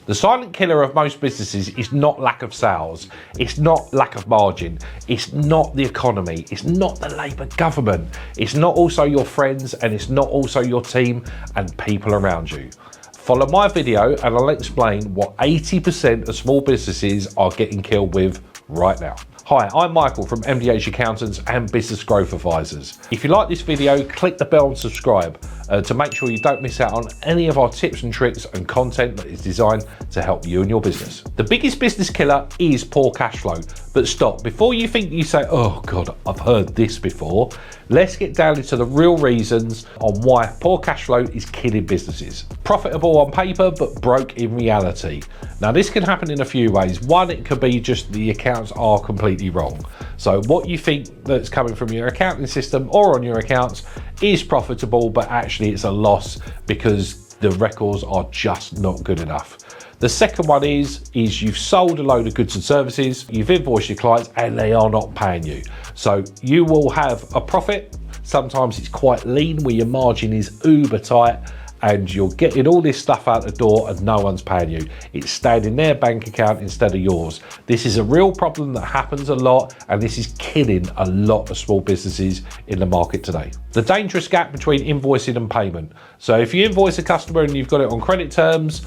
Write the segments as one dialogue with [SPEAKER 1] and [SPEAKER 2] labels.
[SPEAKER 1] The silent killer of most businesses is not lack of sales, it's not lack of margin, it's not the economy, it's not the Labour government, it's not also your friends, and it's not also your team and people around you. Follow my video and I'll explain what 80% of small businesses are getting killed with right now. Hi, I'm Michael from MDH Accountants and Business Growth Advisors. If you like this video, click the bell and subscribe to make sure you don't miss out on any of our tips and tricks and content that is designed to help you and your business. The biggest business killer is poor cash flow. But stop, before you think you say, oh God, I've heard this before, let's get down into the real reasons on why poor cash flow is killing businesses. Profitable on paper, but broke in reality. Now this can happen in a few ways. One, it could be just the accounts are completely wrong. So what you think that's coming from your accounting system or on your accounts is profitable, but actually it's a loss because the records are just not good enough. The second one is you've sold a load of goods and services, you've invoiced your clients and they are not paying you. So you will have a profit. Sometimes it's quite lean where your margin is uber tight and you're getting all this stuff out the door and no one's paying you. It's staying in their bank account instead of yours. This is a real problem that happens a lot, and this is killing a lot of small businesses in the market today. The dangerous gap between invoicing and payment. So if you invoice a customer and you've got it on credit terms,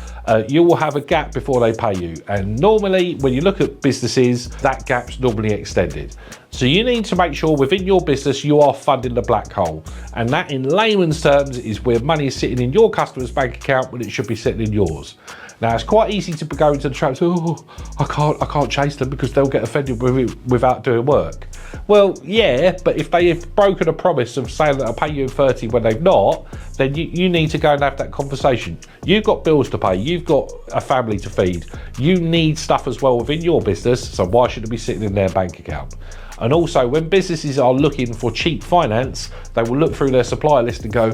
[SPEAKER 1] you will have a gap before they pay you. And normally when you look at businesses, that gap's normally extended. So you need to make sure within your business you are funding the black hole. And that in layman's terms is where money is sitting in your customer's bank account when it should be sitting in yours. Now it's quite easy to go into the trap, oh, I can't chase them because they'll get offended with it without doing work. Well, yeah, but if they have broken a promise of saying that I'll pay you in 30 when they've not, then you need to go and have that conversation. You've got bills to pay, you've got a family to feed, you need stuff as well within your business, so why should it be sitting in their bank account? And also, when businesses are looking for cheap finance, they will look through their supplier list and go,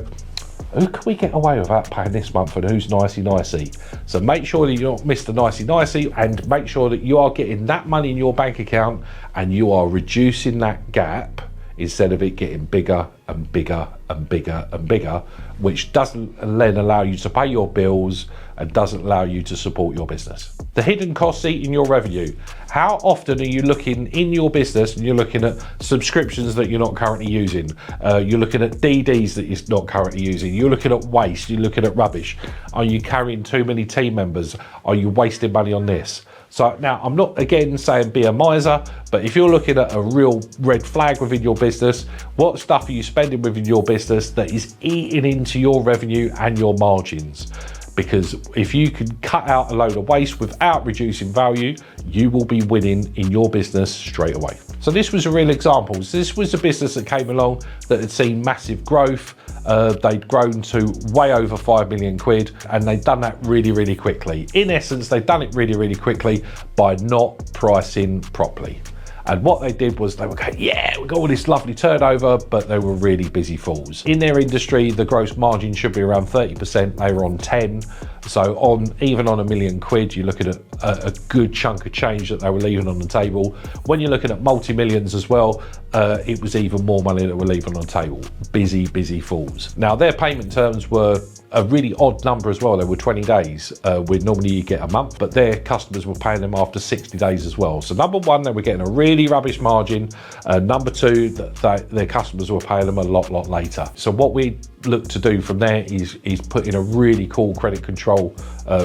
[SPEAKER 1] who can we get away without paying this month and who's nicey? So make sure that you're not Mr. Nicey and make sure that you are getting that money in your bank account and you are reducing that gap instead of it getting bigger and bigger and bigger and bigger, which doesn't then allow you to pay your bills and doesn't allow you to support your business. The hidden costs eating your revenue. How often are you looking in your business and you're looking at subscriptions that you're not currently using? You're looking at DDs that you're not currently using. You're looking at waste, you're looking at rubbish. Are you carrying too many team members? Are you wasting money on this? So now I'm not again saying be a miser, but if you're looking at a real red flag within your business, what stuff are you spending within your business that is eating into your revenue and your margins? Because if you can cut out a load of waste without reducing value, you will be winning in your business straight away. So this was a real example. This was a business that came along that had seen massive growth. They'd grown to way over 5 million quid and they'd done that really, really quickly. In essence, they'd done it really, really quickly by not pricing properly. And what they did was they were going, yeah, we've got all this lovely turnover, but they were really busy fools. In their industry, the gross margin should be around 30%. They were on 10. So even on £1 million, you're looking at a good chunk of change that they were leaving on the table. When you're looking at multi-millions as well, it was even more money that were leaving on the table. Busy fools. Now their payment terms were a really odd number as well. They were 20 days, where normally you get a month, but their customers were paying them after 60 days as well. So number one, they were getting a really rubbish margin. Number two, their customers were paying them a lot later. So what we look to do from there is put in a really cool credit control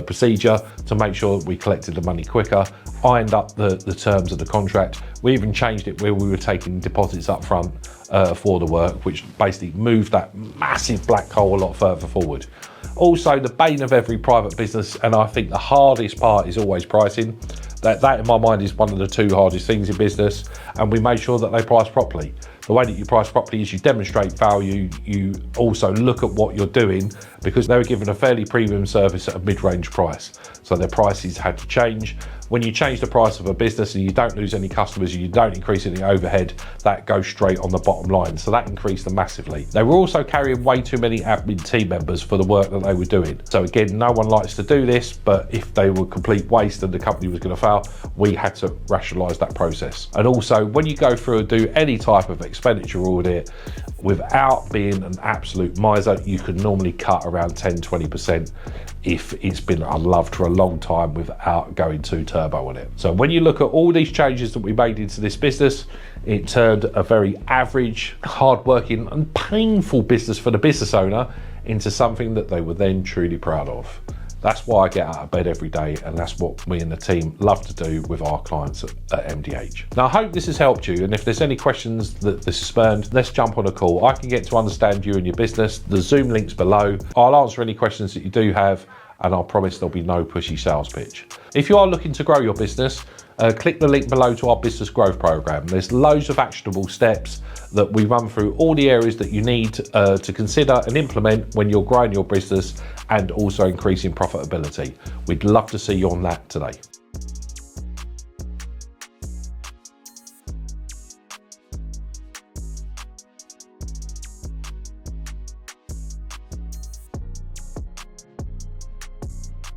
[SPEAKER 1] procedure to make sure that we collected the money quicker, ironed up the terms of the contract. We even changed it where we were taking deposits up front for the work, which basically moved that massive black hole a lot further forward. Also, the bane of every private business, and I think the hardest part is always pricing. That in my mind is one of the two hardest things in business, and we made sure that they price properly. The way that you price properly is you demonstrate value, you also look at what you're doing, because they were given a fairly premium service at a mid-range price. So their prices had to change. When you change the price of a business and you don't lose any customers, you don't increase any overhead, that goes straight on the bottom line. So that increased them massively. They were also carrying way too many admin team members for the work that they were doing. So again, no one likes to do this, but if they were complete waste and the company was going to fail, we had to rationalise that process. And also, when you go through and do any type of expenditure audit, without being an absolute miser. You can normally cut around 10-20% if it's been unloved for a long time without going too turbo on it. So when you look at all these changes that we made into this business, it turned a very average, hardworking and painful business for the business owner into something that they were then truly proud of. That's why I get out of bed every day, and that's what me and the team love to do with our clients at MDH. Now, I hope this has helped you, and if there's any questions that this has spurned, let's jump on a call. I can get to understand you and your business. The Zoom link's below. I'll answer any questions that you do have, and I'll promise there'll be no pushy sales pitch. If you are looking to grow your business, click the link below to our business growth program. There's loads of actionable steps that we run through all the areas that you need to consider and implement when you're growing your business and also increasing profitability. We'd love to see you on that today.